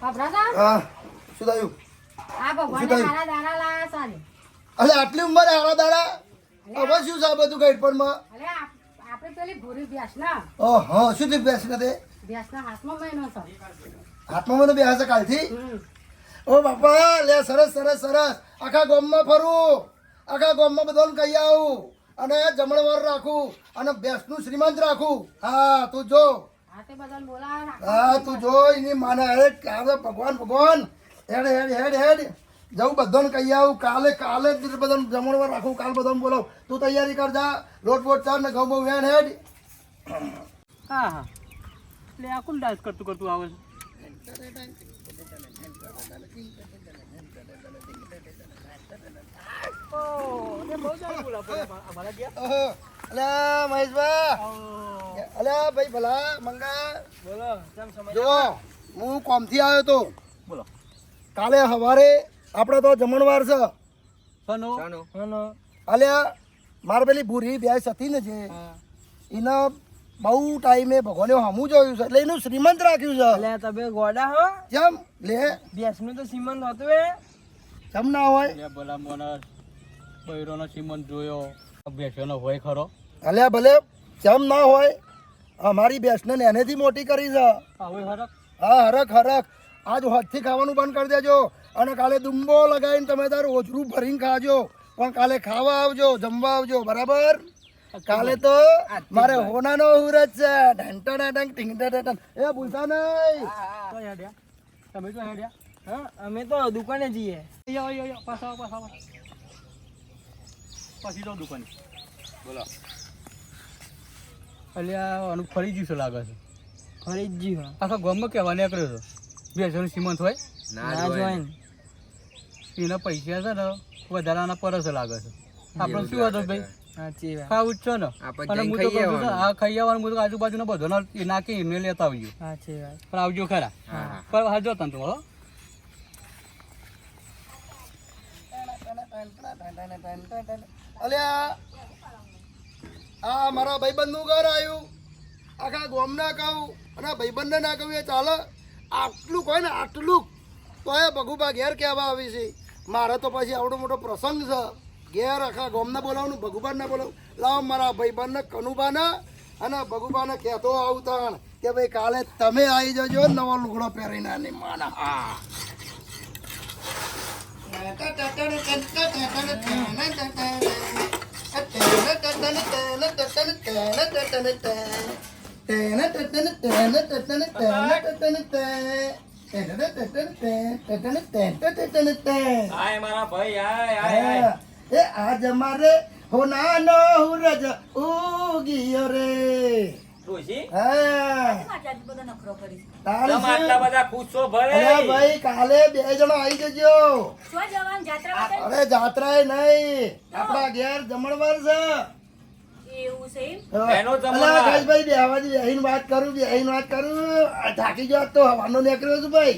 હા શું થયું? અલે આટલી ઉંમરે હારા દાડા હવે શું છે આ બધું ગઈડપણમાં? ઓહો શું થયું બેસ ને તે હાથમાં મને બેસે કાલથી? ઓ બાપા લે સરસ સરસ સરસ આખા ગામમાં ફરું, આખા ગામમાં બધાને કહી આવું અને જમણવાર રાખું અને બેસનું શ્રીમંત રાખું. હા તું જો, હા તું જો એની માને હેડ ભગવાન ભગવાન હેડ હેડ હેડ હેડ જવું બધાને કહી આવું. કાલે કાલે જ બધાને જમણવાર રાખું, કાલ બધાને બોલાવું. તું તૈયારી કરજા, લોટ બોટ ચાર ને ઘઉં બહુ વેણ હેડ. હા હા એટલે આ કોણ ડાન્સ કરતું કરતું આવે છે? અલ્યા મહેશભાઈ, અલ્યા ભાઈ ભલા મંગા બોલો જો હું કોમથી આવ્યો તો. બોલો કાલે સવારે આપણે તો જમણવાર છે. અલ્યા મારે પેલી ભૂરી બેસ હતી ને જે એને બહુ ટાઈમે ભગવાને હમું જોયું છે એટલે એનું શ્રીમંત રાખ્યું છે. એટલે તમે ગોડા હો જેમ લે બેસનું તો સીમંત હતું એ જેમ ના હોય ભલા મને બૈરોનો સીમંત જોયો બેસનો હોય ખરો? અલ્યા ભલે જેમ ના હોય અમારી બેસને એનેથી મોટી કરી છે. હા હરખ હરખ આજ હોજથી ખાવાનું બંધ કરી દેજો અને કાલે દુંબો લગાવીને તમે તારું ઓછરું ભરીને ખાજો. પણ કાલે ખાવા આવજો, જમવા આવજો બરાબર? કાલે તો મારે હોનાનો હુરત છે. એ ભૂલતા નહીં. તમે તો હેડ્યા? હા અમે તો દુકાને જઈએ. પાછા પછી તો દુકાને. બોલો અલ્યા આનું ફરી ગયું છે લાગે છે. ફરી જ ગયું આખા ગામમાં કહેવા નીકળ્યો છો બેસવાનું સીમંત હોય ના જોય એના પૈસા છે ને વધારાના પરસ લાગે છે. આપણે શું હતું ભાઈ? ખાવું જ છો ને અને હું તો કહું છું આ ખાઈ આવવાનું હું તો આજુબાજુના બધો નાખી એમને લેતા આવજો. પણ આવજો ખરા પણ હાજો તને તો હો. અલ્યા આ મારા ભાઈબંધનું ઘર આવ્યું. આખા ગામના કહું અને ભાઈબંધને ના કહું એ ચાલે. આટલું કોઈ ને આટલું તો એ ભગુભા ઘેર કહેવા આવી છે. મારે તો પછી આવડો મોટો પ્રસંગ છે. ઘેર આખા ગામને બોલાવવાનું, ભગુભાને ના બોલાવું. લાવ મારા ભાઈબંધને કનુભાને અને ભગુભાને કહેતો આવતા કે ભાઈ કાલે તમે આવી જજો નવો લુગડો પહેરીને આની માના. હા એ આજ અમારે હોનાનો હુરજ ઉગિયો રે. ભાઈ કાલે 2 જણા આવી જજો. અરે જાત્રા નહીં, આપડા ઘેર જમણવાર છે. વાત કરું થાકી ગયો તો હવાનો નીકળ્યો છું ભાઈ.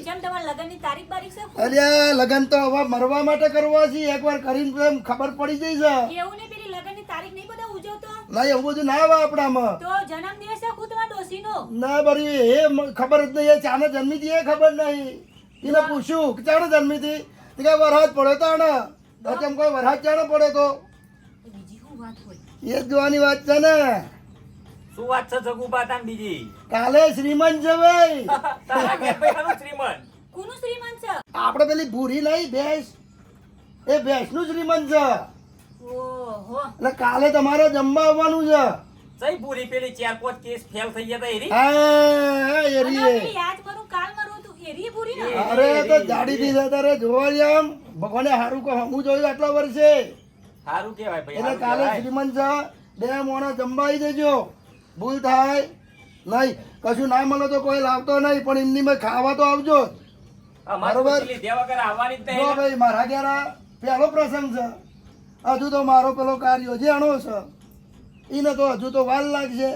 અરે લગન તો હવે મરવા માટે કરવા છે. એકવાર કરીને ખબર પડી જઈ છે. ના એવું બધું ના આવે આપડામાં. ના બરી એ ખબર જ નહીં. ચાને જન્મી હતી એ ખબર નહીં. એને પૂછ્યું કે ચાને જન્મી હતી? વરસાદ પડ્યો તાણે. કેમ કોઈ વરસાદ ચાણે પડ્યો તો એ જ જોવાની વાત છે ને. શું વાત છે જગુબા તાન બીજી? કાલે શ્રીમંત છે ભાઈ. શ્રીમંત છે આપણે પેલી ભૂરી નહીં ભેંસ, એ ભેંસ નું શ્રીમંત છે. એટલે કાલે તમારે જમવા આવવાનું છે. સહી પૂરી પેલી 4-5 કેસ ફેલ થઈ ગયા એરી. હા એરી. અરે તો જાડી થી તારે જોવા આમ ભગવાને હારું કો હમું જોયું આટલા વર્ષે. સારું કહેવાય ભાઈ. એટલે કાલે શ્રીમંત છે. 2 મોણા જમવા આવી જજો. ભૂલ થાય નહીં. કશું ના મળે તો કોઈ લાવતો નહીં, પણ એમની મેં ખાવા તો આવજો બરોબર? ભાઈ મારા ઘેર પેલો પ્રસંગ છે. હજુ તો મારો પેલો કાર્યો જે અણો છે એને તો હજુ તો વાર લાગશે.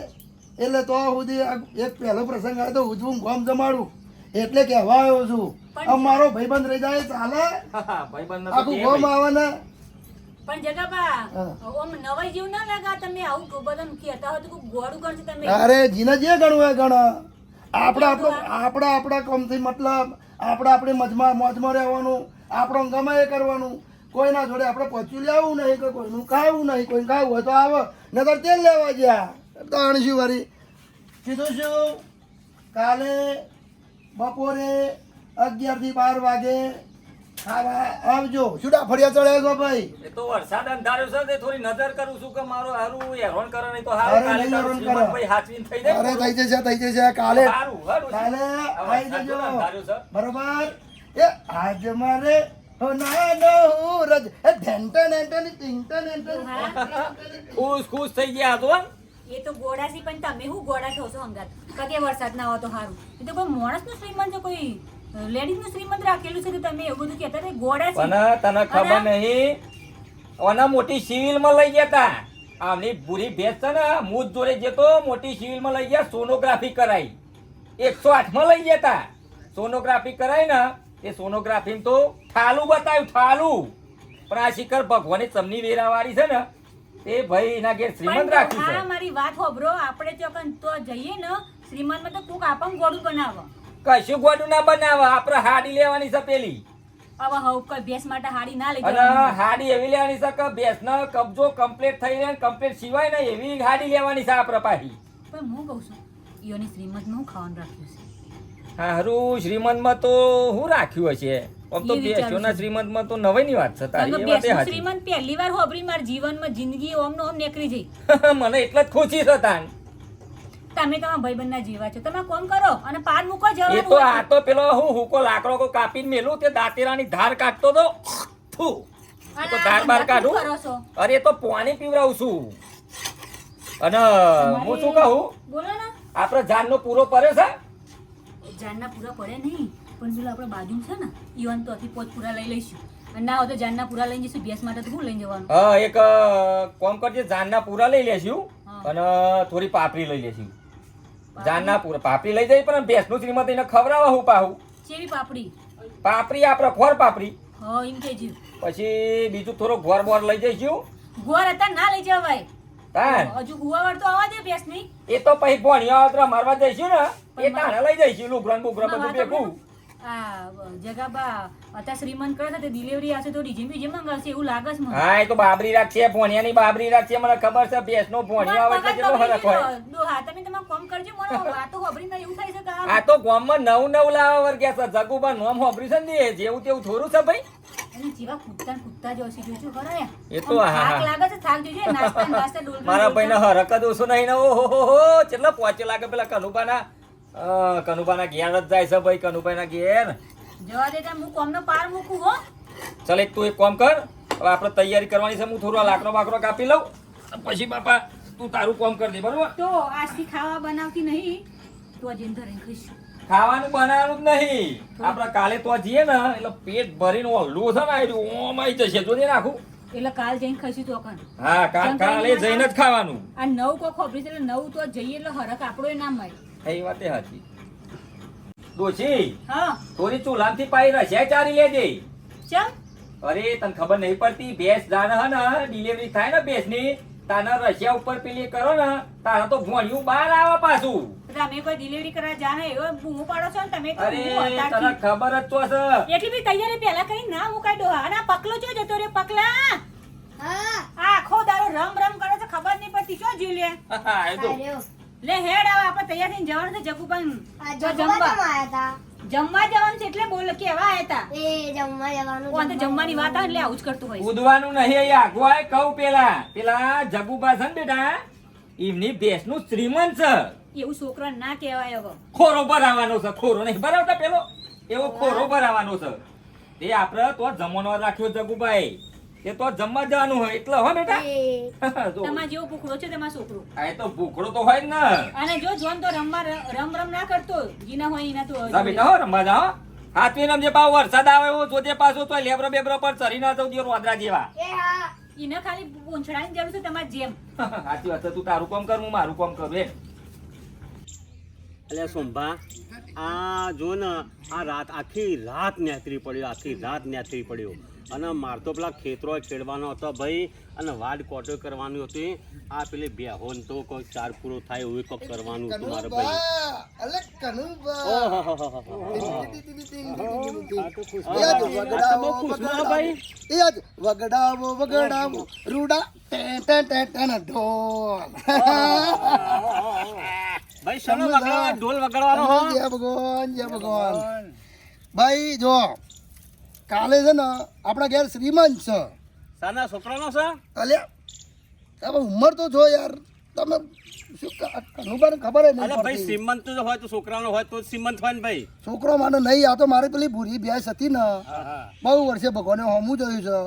એટલે તો સુધી એક પહેલો પ્રસંગ આવે તો ઉજવું ગામ જમાડું એટલે કહેવા આવ્યો છું. મારો ભાઈબંધ રહી જાય ચાલે? આખું ગામ આવે ને. પણ જગાબા ઓમ નવાઈ જેવું ના લાગા તમે આવું બધાને કહેતા હોય તો ગોળું ગણશે તમે. અરે જીને જે ગણવું એ ગણ. આપણા કોમથી મતલબ આપણે આપણી મોજમાં રહેવાનું, આપણો ગમે એ કરવાનું, કોઈના જોડે આપણે પહોંચ્યું લેવું નહીં, કે કોઈનું ખાવું નહીં, કોઈને ખાવું હોય તો આવે, નતર તેલ લેવા ગયા તો આણશું વારી. કીધું શું કાલે બપોરે 11 થી 12 વાગે ખાવા આવજો. શું ફળિયા ચડ્યા છો ભાઈ? એ તો વરસાદ અંધાર્યો છે તે થોડી નજર કરું છું કે મારો હારું હેરાન કરે નહીં તો અરે હારું કાલે નહીં તારું હેરાન શ્રીમંત કરે. ભાઈ હાચવીને થઈ જાય. અરે થઈ જશે કાલે હારું, હારું. કાલે આ આવી વરસાદ જજો. જો અંધાર્યો છે. બરોબર. એ આજ મારે નાનો રજ એ ઢેંટન એંટન ટીંટન એંટન. ખુશ ખુશ થઈ ગયા તો એ તો ગોડા છે પણ તમે શું ગોડા થો છો હંગાત કગે વરસાદ ના આવે તો સારું. એ તો કોઈ માણસનું શ્રીમંત છે, કોઈ લેડીઝનું શ્રીમંત રાખેલું છે કે તમે એવું બધું કહેતા હતા ગોડા છે. પણ તને ખબર નહીં ઓના મોટી સિવિલમાં લઈ ગયા તા. આમની બુરી ભેંસ છે ને હું જ જોડે જતો મોટી સિવિલમાં લઈ ગયા, સોનોગ્રાફી કરાઈ 108 માં લઈ ગયા તા. સોનોગ્રાફી કરાઈ ને એ સોનોગ્રાફી તો ઠાલું બતાવ્યું, ઠાલું. પણ આ શિખર ભગવાનની ચમની વેરાવાળી છે ને એ ભાઈ એના ઘેર શ્રીમંત પણ રાખ્યું હા છે. મારી વાત હોભરો, આપણે ચોકન તો જઈએ ને શ્રીમંતમાં તો કોક આપણ ગોડું બનાવો. કશું ગોડું ના બનાવે, આપણે હાડી લેવાની છે પેલી. હવે હવે કોઈ ભેંસ માટે હાડી ના લઈ અને જવાની. હાડી એવી લેવાની છે કે ભેંસનો કબજો કમ્પ્લીટ થઈ જાય, કમ્પ્લીટ સિવાય ને એવી હાડી લેવાની છે આપણે પાછી. પણ હું કહું છું ઈયોની શ્રીમંતમાં હું ખાવાનું રાખ્યું છે. હારું શ્રીમંતમાં તો હું રાખ્યું હશે. આમ તો એ વિચારું બેસ્યોના છું. શ્રીમંતમાં તો નવાઈની વાત છે તારી, કારણ એ કે વાતે ભેંસનું સાચી. શ્રીમંત પહેલી વાર હોભરી મારા જીવનમાં જિંદગી ઓમનો ઓમ નીકળી જઈ. મને એટલે જ ખુશી છે તાન. તમે તમારા ભાઈબંધના જેવા છો, તમે કોમ કરો અને પાર મૂકો એ જવાનું તો હોય. આ તો પેલો હું હુકો લાકડો કો કાપીને મેલું તે દાંતેરાની ધાર કાઢતો તો થુ. એ તો અને ધાર આ બાર ધંધા શું કાઢું. કરો છો? અરે એ તો પાણી પીવડાવું છું. અને હું શું કહું, બોલો ને. આપણે જાનનો પૂરો પડ્યો છે. જાનના પૂરા પડે નહીં પણ પેલો આપણે બાજુ છે ને ઈવન તો પોચ પૂરા લઈ લઈશું. અને ના હોય તો જાનના પૂરા લઈને જઈશું. ભેંસ માટે તો શું લઈને જવાનું? હા એક કોમ કરજે, જાનના પૂરા લઈ લેશું હા. અને થોડી પાપડી લઈ લેશું. જાનના પૂરા પાપડી લઈ જઈ પણ ભેંસનું શ્રીમંત એને ખવડાવવા હું પાહું. ચેવી પાપડી? પાપડી આપણે ખોર પાપડી. હા એમ કેજો. પછી બીજું થોડો ગોર બોર લઈ જઈશું. ગોળ હતા ના લઈ જવાય. તાન હજુ ગુવાવાળ તો આવવા દે ભેંસની. એ તો પછી ભણ્યા આવતરા મારવા જઈશું ને એ તાણે લઈ જઈશું. લુગરાન બુગરા બધું ભેગું. આ જગાબા અત્યારે શ્રીમંત કરે છે તે ડિલિવરી આવશે તો ડીજે બીજે મંગાવશે એવું લાગે છે મને. હા એ તો બાબરી રાખશે, ભણ્યાની બાબરી રાખશે. મને ખબર છે ભેંસનો ભણ્યો આવે એટલે કેટલો ફરક હોય. હા તમે તમારું કામ કરજો. મને વાતો હોભરીને એવું થાય છે કે આ તો ગામમાં નવું લાવવા વર્ગ્યા છે. જગુબા નોમ હોભર્યું છે ને જેવું તેવું થોડું છે ભાઈ. એની જેવા કૂદતા જો હશે જોજો ખરા. એ તો હા, થાક હા. લાગે છે, થાક જોજો. નાસ્તા ડોલ મારા ભાઈને હરક જ ઓછું નહીં ને. ઓહો કેટલા પહોંચે લાગે પેલા કનુબાના ઘેર જ જાય છે ભાઈ. કનુભાઈના ઘેર. જવા દે ત્યાં હું કોમનો પાર મૂકું હો. ચાલ એક તું એક કામ કર, હવે આપણે તૈયારી કરવાની છે. હું થોડું આ લાકડો બાકડો કાપી લઉં પછી બાપા તું તારું કામ કરી દે બરોબર. તો આજથી ખાવા બનાવતી નહીં તો જઈને ધરીને ખાઈશું. ખાવાનું બનાવવાનું જ નહીં. આપણે કાલે તો જઈએ ને એટલે પેટ ભરીને ઓલું છે ને આયરું ઓમ આવી જશે. જોજે નાખું. એટલે કાલ જઈને ખાઈશું તો કણ. હા કાલે જઈને જ ખાવાનું. આ નવ કોક ખોબરી છે એટલે નવ તો જઈએ એટલે હરખ આપણો નામ મળે. એ વાતે સાચી. ડોશી હા થોડી ચૂલામથી પાઈ રસ્યા ચારી લેજે. ચમ અરે તને ખબર નહીં પડતી ભેંસ જાણે હે ને ડિલિવરી થાય ને ભેંસની તાના રશિયા ઉપર પેલી કરો ને તારા તો ભોણિયું બહાર આવે પાછું. તમે કોઈ ડિલિવરી કરવા જાણે એવો બૂમો પાડો છો ને તમે તો અરે બૂમો તને હતારથી. ખબર જ તો છે. એટલી બી તૈયારી પહેલા કરી ના મુકાઈ દો. અને આ પકલો ચો જતો રે પકલા. આ આખો દાડો રમ રમ કરે છે ખબર નહીં પડતી ચો જીવ લે. એ તો લે હેડ આવે આપણે તૈયાર થઈને જવાનું છે જગુભાઈ તો જમવા જવાનું છે એટલે બોલ કેવા આયા હતા. કોણ તો જમવાની વાત આવે એટલે આવું જ કરતું હોય છે. કૂદવાનું નહીં અહીંયા આગવાય કહું પેલા જગુબા છે ને બેટા એમની ભેંસનું શ્રીમંત છે. એવું છોકરા ના કહેવાય હવે. ખોરો ભરાવાનો છે. ખોરો નહીં ભરાવતા પેલો એવો ખોરો ભરાવાનો છે. તે આપણે તો જમવાનો રાખ્યો જગુભાઈ. એ તો જમવા જવાનું હોય એટલે હો બેટા. જો, તમાર જેવો ભૂખડો છે તમારો છોકરો. આ એ તો ભૂખડો તો હોય જ ને. અને જો જોન તો રમ રમ ના કરતો જીના હોય એના તો જા બેટા હો રમવા જા હો. હાથવી રમજે પાછો વરસાદ આવે એવો જોજે પાછો તો લેબરો બેબરો પર ચરી ના જવું દે રોદરા જેવા. એને ખાલી પૂંછડાની જરૂર છે તમારે જેમ. સાચી વાત છે. તું તારું કામ કર હું મારું કામ કરું. એટલે સોમભા આ જો ને આ રાત આખી રાત નેતરી પડ્યો અને માર તો પેલા ખેતરો ખેડવાનો હતો ભાઈ અને વાડ કોટો કરવાની હતી આ પેલી બેહોન તો કોઈ ચાર પૂરો થાય એવું કોક કરવાનું હતું મારે ભાઈ અલે કનુભા વગડાવો રૂડા ઢોલ ભાઈ શેનો વગાડવા ઢોલ વગાડવાનો હો જય ભગવાન ભાઈ જો કાલે છે ને આપણા ઘેર શ્રીમંત છે સાના છોકરાનો છે અલ્યા તમે ઉંમર તો જો યાર તમે શું કનુભાને ખબર જ અરે નહીં ભાઈ પડતી. શ્રીમંત તો હોય તો છોકરાનો હોય તો શ્રીમંત હોય ને ભાઈ છોકરો માને નહીં આ તો મારી પેલી ભૂરી ભેંસ હતી ને બહુ વર્ષે ભગવાને હમું જોયું છે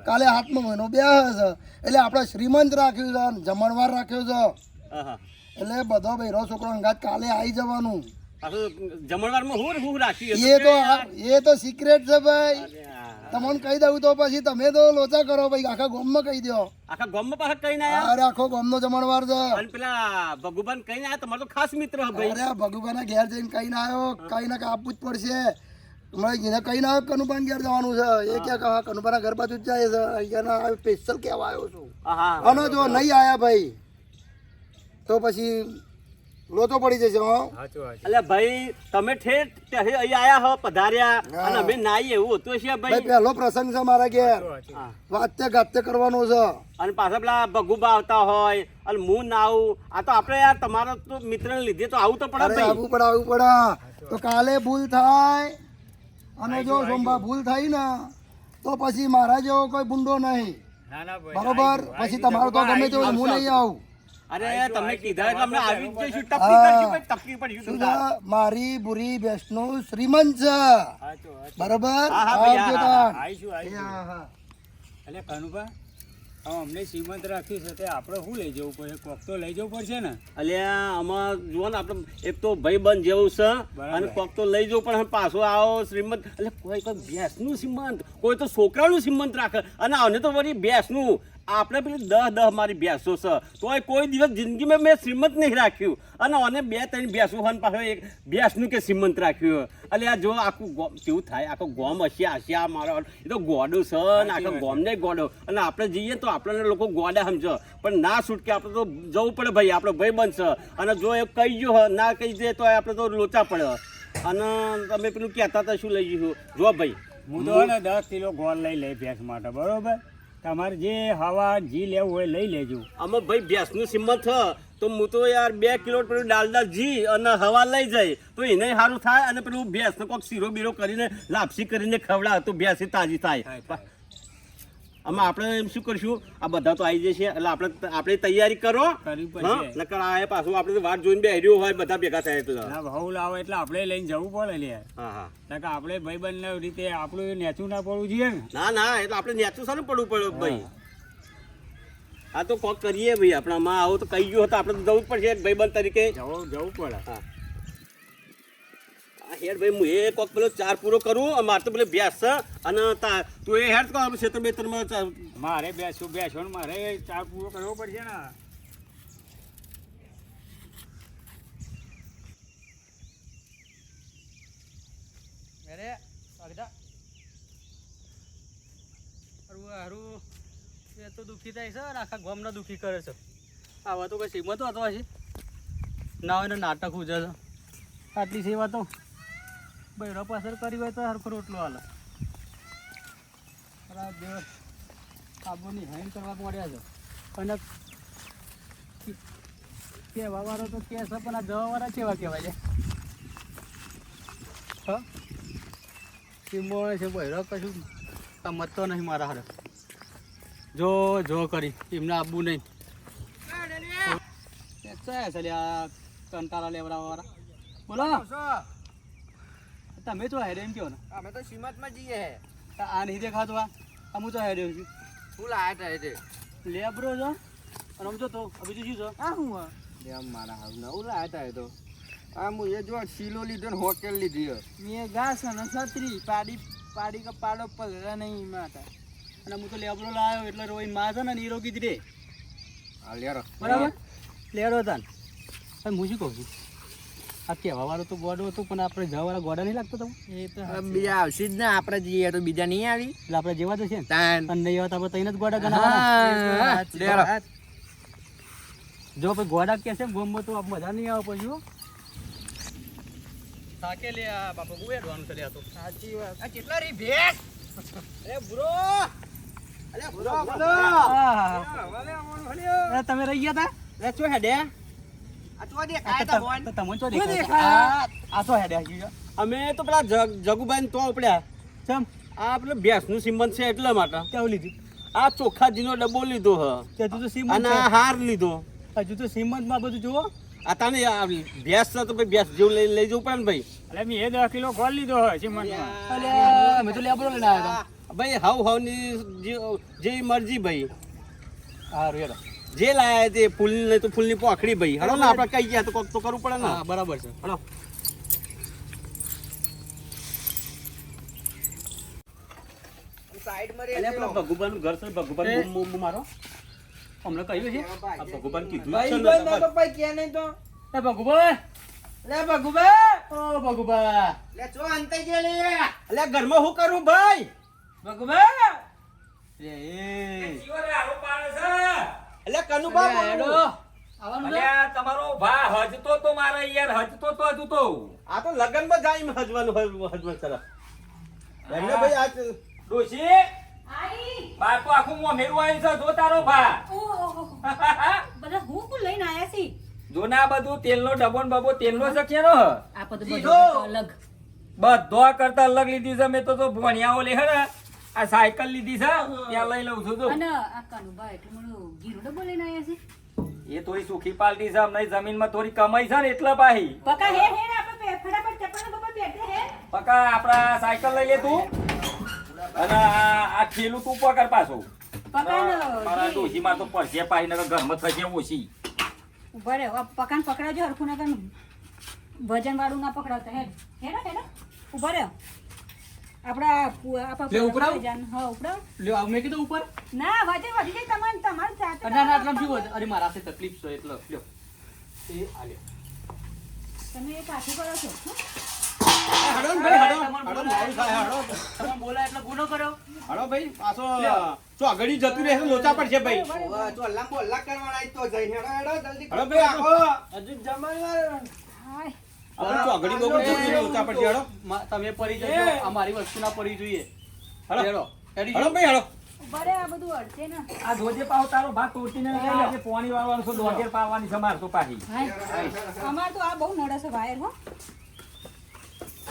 કાલે હાથમાં મહિનો બે છે એટલે આપણે શ્રીમંત રાખ્યું છે અને જમણવાર રાખ્યો છે હા એટલે બધો બૈરો છોકરો અંગાત કાલે આવી જવાનું પાછું જમણવારમાં હું રાખ્યું એ તો સિક્રેટ છે ભાઈ તમને કહી દઉં તો પછી તમે તો લોચા કરો ભાઈ આખા ગામમાં કહી દો આખા ગામમાં પાછા કઈ ના અરે આખો ગામનો જમણવાર છે અને પેલા ભગુબાન કઈ ના તમારો તો ખાસ મિત્ર હે ભાઈ અરે ભગવાના ઘેર જઈને કઈ ના આવ્યો કઈ ના આપવું જ પડશે તમારે જેને કઈ ના આવ્યો કનુભાઈ ઘેર જવાનું છે એ ક્યાં કનુભાના ઘર બાજુ જ જાય છે અહીંયાના સ્પેશિયલ કહેવા આવ્યો છું અને જો નહીં આયા ભાઈ તો પછી લોચો પડી જશે હો એટલે ભાઈ તમે ઠેઠ ત્યાંથી અહીં આયા હો પધાર્યા અને અમે નાઈ એવું હતું છે ભાઈ ભાઈ પહેલો પ્રસંગ છે મારા ઘેર વાતે ગાતે કરવાનો છે અને પાછા પેલા ભગુબા આવતા હોય અને હું ના આવું આ તો આપણે યાર તમારો તો મિત્રને લીધે તો આવું તો પડે અરે ભાઈ આવવું પડે તો કાલે ભૂલ થાય અને જો સોમભા ભૂલ થઈ ને તો પછી મારા જેવો કોઈ બુંડો નહીં બરોબર પછી તમારું તો ગમે તેવું હું નહીં આવું અરે તમે કીધા એટલે અમે આવી જ જઈશું ટપકી કરશું ભાઈ ટપકી પડ્યું શું તું છે? મારી બુરી બેસનું શ્રીમંત છે બરોબર હા, ભાઈ, આવજો હા, તાણ. આવીશું એ હા, હા. એટલે કનુભા અમને શ્રીમંત રાખ્યું છે તે આપણે શું લઈ જવું પડશે કોક તો લઈ જવું પડશે ને અલ્યા આમાં જુઓ ને આપણે એક તો ભાઈબંધ જેવું છે અને કોક તો લઈ જવું પણ પાછો આવો શ્રીમંત એટલે કોઈ ભેંસનું શ્રીમંત કોઈ તો છોકરાનું શ્રીમંત રાખે અને આને તો વળી ભેંસનું આપણે પેલી 10 મારી ભેંસો છે તોય કોઈ દિવસ જિંદગીમાં મેં શ્રીમંત નહીં રાખ્યું અને આને 2-3 ભેંસો હોય ને પાછો એક ભેંસનું કે શ્રીમંત રાખ્યું એટલે આ જો આખું કેવું થાય આખો ગોમ હસ્યા મારો એ તો ગોડો છે ને આખો ગોમને ગોડો અને આપણે જઈએ તો આપણને લોકો ગોડા સમજો પણ ના છૂટકે આપણે તો જવું પડે ભાઈ આપણો ભાઈ બનશે અને જો એ કહી ગયો હોય ના કહી દે તો આપણે તો લોચા પડે અને તમે પેલું કહેતા હતા શું લઈ જઈશું જો ભાઈ હું તો 10 કિલો ગોળ લઈ લે ભેંસ માટે બરોબર તમારે જે હવા જી લેવું હોય લઈ લેજો આમાં ભાઈ ભેંસનું સિમત છે તો હું તો યાર 2 કિલો પેલું ડાલડા ઘી અને હવા લઈ જાય તો એને સારું થાય અને પેલું ભેંસને કોઈક શીરો બીરો કરીને લાપસી કરીને ખવડાવે તો ભેંસ તાજી થાય આમાં આપણે એમ શું કરશું આ બધા તો આવી જશે એટલે આપણે તૈયારી કરો નકર આ પાછું આપણે વાટ જોઈને બેહર્યો હોય બધા ભેગા થાય એટલે ના ભાવ લાવો એટલે આપણે લઈને જવું પડે લે હા કે આપણે ભાઈબંધ રીતે આપણું નેચું ના પડવું જોઈએ ને ના એટલે આપણે નેચું સારું પડવું પડે ભાઈ આ તો કોક કરીએ ભાઈ આપણામાં આવું તો કહી ગયો હતો આપણે તો જવું જ પડશે એક ભાઈબંધ તરીકે જવું પડે હા હેડ ભાઈ હું એ કોક પેલો 4 પૂરો કરું મારે તો પેલો ભેંસ છે અને તું એ હેડ કહો ક્ષેત્ર બેતરમાં મારે બેસો ને મારે 4 પૂરો કરવો પડશે ને અરે અગદા હારું એ તો દુઃખી થાય છે આખા ગામના દુઃખી કરે છે આવા તો કઈ શ્રીમંત હતો હશે ના હોય ને નાટક ઉજે છે આટલી સેવા તો બૈરો પાછળ કરી હોય તો હરખો રોટલો હાલે રાત દિવસ આબોની હાઈન કરવા પડ્યા છે અને કહેવા વાળો તો કે છે પણ આ જવા વાળા કેવા કહેવાય છે હા સિમો છે બૈરો કશું સમજતો નહીં મારા હારે જો કરી એમને આપવું નહીં ચાલે આ કંટાળા લેવડાવવા વાળા બોલો તમે તો હેડે એમ કહો ને અમે તો શ્રીમતમાં જઈએ હે આ નહીં દેખાતો આ હું તો હેડે છું શું લાયા તા એટલે લેબરો છો અને આમ જો તો બીજું શું છો આ હું એમ મારા હાવ નવું લાયા તા એ તો આ હું એ જો શીલો લીધો ને હોટેલ લીધી મેં ઘાસ અને છત્રી પાડી કે પાડો પલરા નહીં માતા અને હું તો લેબરો લાવ્યો એટલે રોઈ માં છે ને નીરો કીધી રે હા લેરો બરાબર લેરો તાન હું શું કહું છું આ કહેવા વાળો તો ગોડો હતો પણ આપણે જવા વાળા ગોડા નહીં લાગતો તમે એ તો બીજા આવશે જ ને આપણે જઈએ તો બીજા નહીં આવી એટલે આપણે જેવા તો છે ને તાન અને નહીં આવતા આપણે તઈને જ ગોડા ગણાવવાના. જો ભાઈ ગોડા કે છે ગોમમાં તો મજા નહીં આવે પછી હો. થાકે લે આ બાપા બહુ હેડવાનું છે લે આ તો. સાચી વાત આ કેટલા રી ભેસ અરે બુરો અરે બુરો અરે તમે રહી ગયા તા લે ચો હેડે આ ચો દે કાય તા બોન તો તમને ચો શું દેખાય આ તો હેડ્યા ગયો અમે તો પેલા જગુભાઈ તો ઉપડ્યા ચમ આ પેલું ભેંસનું સિમંત છે એટલા માટે કેવું લીધું આ ચોખાજીનો ડબ્બો લીધો હ તે હજુ તો સીમંત અને આ હાર લીધો હજુ તો સીમંત માં બધું જુઓ. આ તાને આ ભેંસ છે તો ભાઈ ભેંસ જેવું લઈ જવું પડે ને ભાઈ અલે મેં 10 કિલો ગોળ લીધો હોય સીમંતમાં. અલે અમે તો લેબરો લઈને આવ્યા ભાઈ હાવની જે મરજી ભાઈ હતા. હા રેડો જે લાયા તે ફૂલ નહીં તો ફૂલની પોખડી ભાઈ હલો ને આપણે કઈ ગયા તો કોક તો કરવું પડે ને હા બરાબર છે. હલો સાઈડ માં અલ્યા પેલા ભગુબાનું ઘર છે ભગુબાન બૂમ બૂમ મારો અમને કહ્યું છે આ ભગુબાન કીધું ભાઈ છે ને બંધ તમારે. તો ભાઈ કે નહીં તો એ ભગુભાઈ લે ભગુબા ઓ ભગુભા લે ચો અંતે જે લે અલ્યા ઘરમાં શું કરું ભાઈ ભગુબા એ જીવો રે આરો પાડે છે. અલ્યા કનુબા હેડો બોલું. આવવાનું છે? અલ્યા તમારો ભા હજતો તો મારા યાર હજતો તો હજુ તો આ તો લગનમાં જાય એમ હજવાનું હજવન તરફ એમને ભાઈ આ ડોશી આઈ બાર તો આખું મોમેરું આવ્યું છે જો તારો ભા ઓહો બધા હું લઈને આયા છી. જો ના બધું તેલનો ડબ્બો ને બબો તેલનો શક્યનો હ આ બધું જીરો. અલગ બધો કરતા અલગ લીધી છે મેં તો ભણિયાઓ લે હે ને આ સાયકલ લીધી છે ત્યાં લઈ લઉં છું તો અને આ કાનુબા એટલું મોડું ગીરો ડબ્બો લઈને આયા છે. એ થોડી સુખી પાલટી છે અમને જમીનમાં થોડી કમાઈ છે ને એટલે પાહી પકા હે આપણે ફટાફટ ચપ્પાના બપા બેઠે હે પકા આપડા સાયકલ લઈ લે તું અને આ ખેલું તું પકડ પાછું મારા ડોશીમાં તો પડશે પાહી ને ઘરમાં થશે ઓછી ઉભા રહે પકાન પકડાજો હરખું ના કર વજન વાળું ના પકડાવતા હેડ હેડો હેડો ઉભા રહે આપડા લે, ઉપડાવ? હા ઉપડાવ લ્યો આવ મેં કીધું ઉપર ના વજન વધી જાય તમારે સાથે ના ના આટલા શું અરે મારા હાથે તકલીફ છે એટલે લ્યો એ આ લ્યો તમે એ પાછું કરો છો હં? હડો ને ભાઈ હડો હડો મોડું થાય હડો તમે બોલા એટલે ગુનો કર્યો હડો ભાઈ પાછો તો આગળ જતું રહેશે લોચા પડશે ભાઈ ચો લાંબો લાગ કરવાના તો જઈને હેડો હેડો જલ્દી હડો ભાઈ આખો હજુ જમણવાર હાય આપણે તો આગળ બગડ જતું રહેશે લોચા પડશે હડો તમે પડી જજો આ મારી વસ્તુ ના પડી જોઈએ હડો હેડો હેડી હડો ભાઈ હડો ઉભા રહે આ બધું અડશે ને આ ધોજે પાવ તારો ભાત તોડીને આજે પોણી વાળવાનું છે દોઢેર પાવાની છે માર તો પાછી હાય અમાર તો આ બહુ નડે છે વાયર હો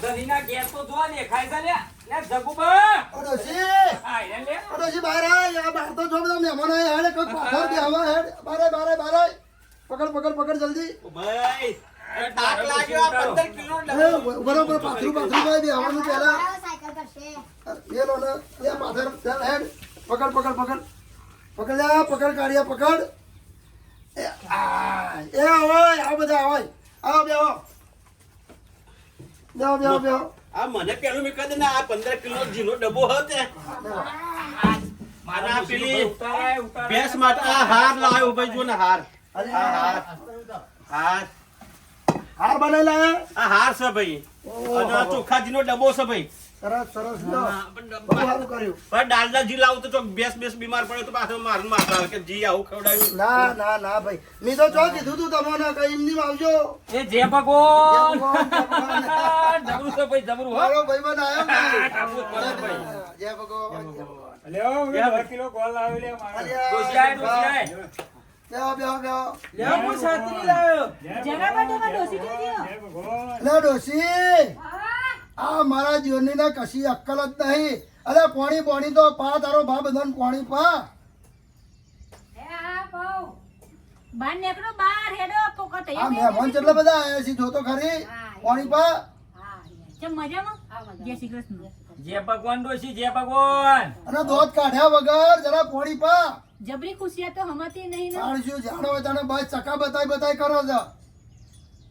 દધીના ગેસ તો જોવા દેખાય છે લે લે જગુબા ઓ ડોશી આ લે લે ઓ ડોશી બહાર આય આ બહાર તો જો બધા મહેમાન આયા હેડ કોઈ પાછળ બે હવા હેડ બારે બારે બારે પકડ પકડ પકડ જલ્દી ઓ ભાઈ તાક લાગ્યો આ 15 કિલો બરોબર પાથરું ભાઈ બે હવાનું પહેલા એ લો ને લે પાથર ચાલ હેડ પકડ પકડ પકડ પકડ લે પકડ કાઢિયા પકડ એ હોય આ બધા હોય આવો બેહો બેહો બેહો બેહો આ મને પેલું મેં કહી દે ને આ 15 કિલો જીનો ડબ્બો હતો મારા પેલી ઉતારાય ઉતારાય ભેંસ માટે આ હાર લાવ્યો ભાઈ જો ને હાર અરે આ હાર હાર હાર બનાવેલા આ હાર છે ભાઈ અને આ ચોખાજીનો ડબ્બો છે ભાઈ સરસ સરસ લો બહુ સારું કર્યું પણ ડાલડા જી લાવું તો ચોક બેસ બીમાર પડે તો પાછો મારું મારતા આવે કે જી આવું ખવડાવ્યું ના ના ના ભાઈ મેં તો ચો કીધું તું તમને કઈ એમની આવજો એ જય ભગવાન જય ભગવાન. જબરું છે ભાઈ જબરું હો મારો ભાઈબંધ આવ્યો ને. ભાઈ. જય ભગવાન ડોશી આય. બેહો બેહો બેહો લે હું છત્રી લાવ્યો જગા બાજુમાં ડોસી જોજો લે ડોશી આ મારા જીવનની ના કશી અક્કલ જ નહીં અરે પાણી પાણી તો પા તારો ભા બધાને પાણી પા એ આ પાઉ બાર નીકળો બાર હેડો પોકો આ તૈયાર મહેમાન કેટલા બધા આયા છે જોતો ખરી પાણી પા હા ચમ મજામાં જય શ્રી કૃષ્ણ જય ભગવાન ડોશી જય ભગવાન અને દોધ કાઢ્યા વગર જરા પાણી પા જબરી ખુશિયા તો હમાતી નહીં ને તાણ શું જાણો હોય તાણે બસ ચકા બતાય કરો છો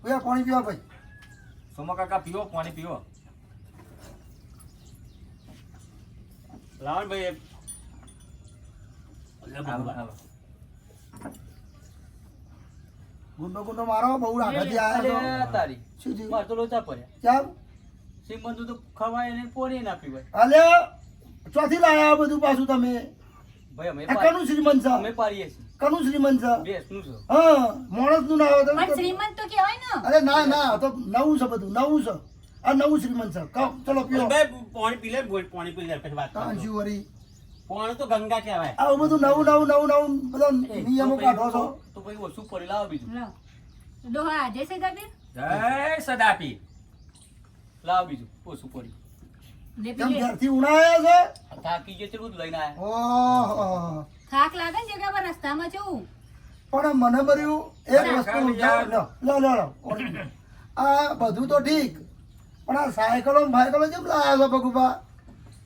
ભૈયા પાણી પીવા ભાઈ સોમા કાકા પીવો પાણી પીવો લાવણ ભાઈ ગુંડો ગુંડો મારો બહુ આગળથી આવ્યા અરે તો તારી શું થયું મારે તો લોચા પડ્યા ચાલ શ્રીમંત તો ખવાય ને પોણી ના પીવાય અલ્યા ચોથી લાયા આ બધું પાછું તમે ભાઈ અમે આ કનું શ્રીમંત છે અમે પાડીએ છીએ કનું શ્રીમંત છે બેસનું છે હા માણસનું ના આવે પણ તો શ્રીમંત તો કહેવાય ને. અરે ના ના આ તો નવું છે બધું નવું છે આ નવું શ્રીમંત છે કહો ચલો પીઓ પાણી પી લે પાણી પી લે પછી વાત કાં કરજો. શું વળી પાણી તો ગંગા કહેવાય આવું બધું નવું બધા નિયમો કાઢો છો તો ભાઈ ઓછું પડી લાવો બીજું લો. ડોહા જય શ્રી કૃષ્ણ. જય સદાપી. લાવો બીજું ઓછું પડી ને કેમ પેલી ઘરથી ઉણાયા છે થાકી ગયો છે બધું લઈને આવ્યા ઓહો થાક લાગે ને જગ્યા પર રસ્તામાં જવું. પણ મને બર્યું એક વસ્તુ સમજાવો. લો લો લો આ બધું તો ઠીક પણ આ સાયકલો ને ભાયકલો કેમ લાયા છો ભગુભા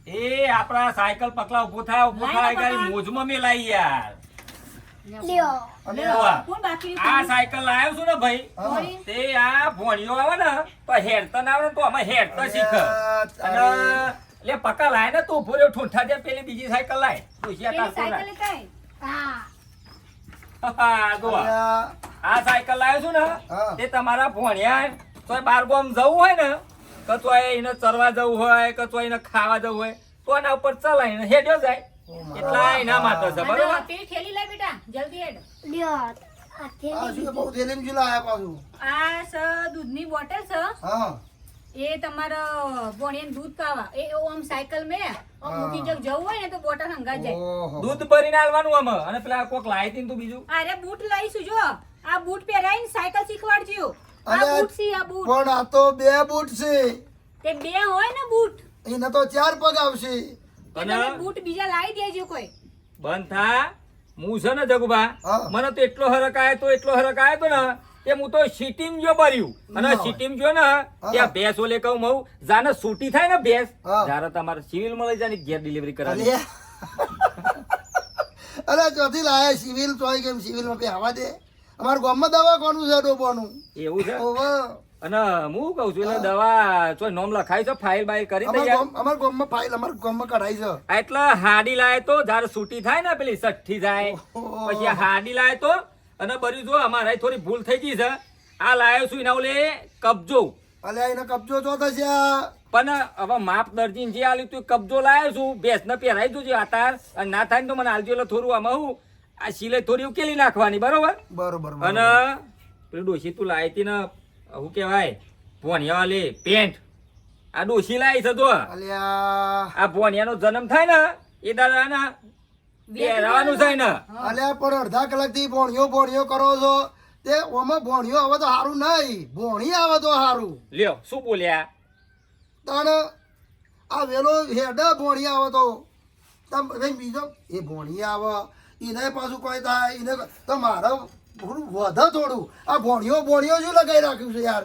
એ આપણા સાયકલ પકલા ઉભો થાય ગાડી મોજમાં મેલાઈ યાર. અને વાહ. કોણ બાકી આ સાયકલ લાવ્યો છું ને ભાઈ હા. તે આ ભોણિયો આવે ને તો હેડતા ના આવે ને તો અમે હેડતા શીખ અને લે પકા લાય ને તો ઉભો રહ્યો ઠૂંઠા દે પેલી બીજી સાયકલ લાય ડોશિયા પેલી કાઢતો સાયકલ કાંઈ? લાય. જો આ સાયકલ લાવ્યો છું ને હા. તે તમારા ભોણિયા તો બાર ગામ જવું હોય ને કે તો એને ચરવા જવું હોય કે તો એને ખાવા જવું હોય તો એના ઉપર ચલાવીને હેડ્યો જાય એટલા એના માટે છે અને બરોબર. પેલી થેલી લાય બેટા જલ્દી હેડ. આ શું બહુ થેલીમ શું લાયા પાછું આ સ દૂધની બોટલ છે. હા એ તમારો ભોણિયાને દૂધ પાવા એ આમ સાયકલ મેં આમ મૂકી જવું હોય ને તો બોટલ હંગાત જાય. ઓહો દૂધ ભરીને આલવાનું અમે અને પેલા કોક લાવી હતી ને તું બીજું અરે બૂટ લાવીશું જો આ બૂટ પહેરાઈને સાયકલ શીખવાડજો. આ અરે બૂટ છે આ બૂટ. પણ આ તો બે બૂટ છે તે બે હોય ને બૂટ એને તો 4 પગ આવશે તે અને તમે બૂટ બીજા લાવી દેજો કોઈ. બંધ થા હું છે ને જગુબા હા. મને તો એટલો હરક આવ્યો તો ને કે હું તો સીટીમ જો ભર્યું અને ના હોય. સીટીમ જો ને ત્યાં ભેંસ ઓલે કહું મઉ જાને સૂટી થાય ને ભેંસ હા. જ્યારે તમારે સિવિલ માં લઈ જાય ઘેર ડિલિવરી કરાવી અરે અરે ચોથી લાયા સિવિલ તોય કેમ સિવિલ માં હવા દે અમારા ગામમાં દવા કોનું છે ડોબાનું એવું છે ઓહો અને હું કઉ છું એટલે દવા ચોય નોમ લખાય છે ફાઇલ બાઇલ કરી દે યાર. અમારા ગામમાં ફાઇલ અમારા ગામમાં કઢાઈ છે એટલે હાડી લાય તો જયારે સૂટી થાય ને પેલી સઠ્ઠી જાય ઓહો. પછી આ હાડી લાય તો અને બરી જો અમારે થોડી ભૂલ થઈ ગઈ છે આ લાયો છું એના ઓલે કબજો અલ્યા એને કબજો જો થશે આ. પણ હવે માપ દર્જીને જે આલ્યું તું એ કબજો લાયો છું ભેંસ ને પહેરાઈ જોજે આતાર અને ના થાય ને તો મને આલજો એટલે થોડું આમાં હું આ સિલાઈ થોડી ઉકેલી નાખવાની બરોબર બરોબર અને પેલું ડોશી તું લાવી હતી ને શું કહેવાય ભોણિયા લે પેન્ટ આ ડોશી લાવી છે તો અલ્યા આ ભોણિયાનો જન્મ થાય ને એ દાદાના પહેરાવાનું છે ને અલ્યા પણ અડધા કલાકથી ભોણિયો કરો છો તે ઓમાં ભોણિયો આવે તો સારું નહીં ભોણી આવે તો સારું લ્યો શું બોલ્યા તાણ આ વેલો હેડા ભોણી આવે તો તમ ભાઈ બીજો એ ભોણી આવે એને પાછું કોઈ થાય એને તો મારે થોડું વધે થોડું આ ભોણીઓ શું લગાઈ રાખ્યું છે યાર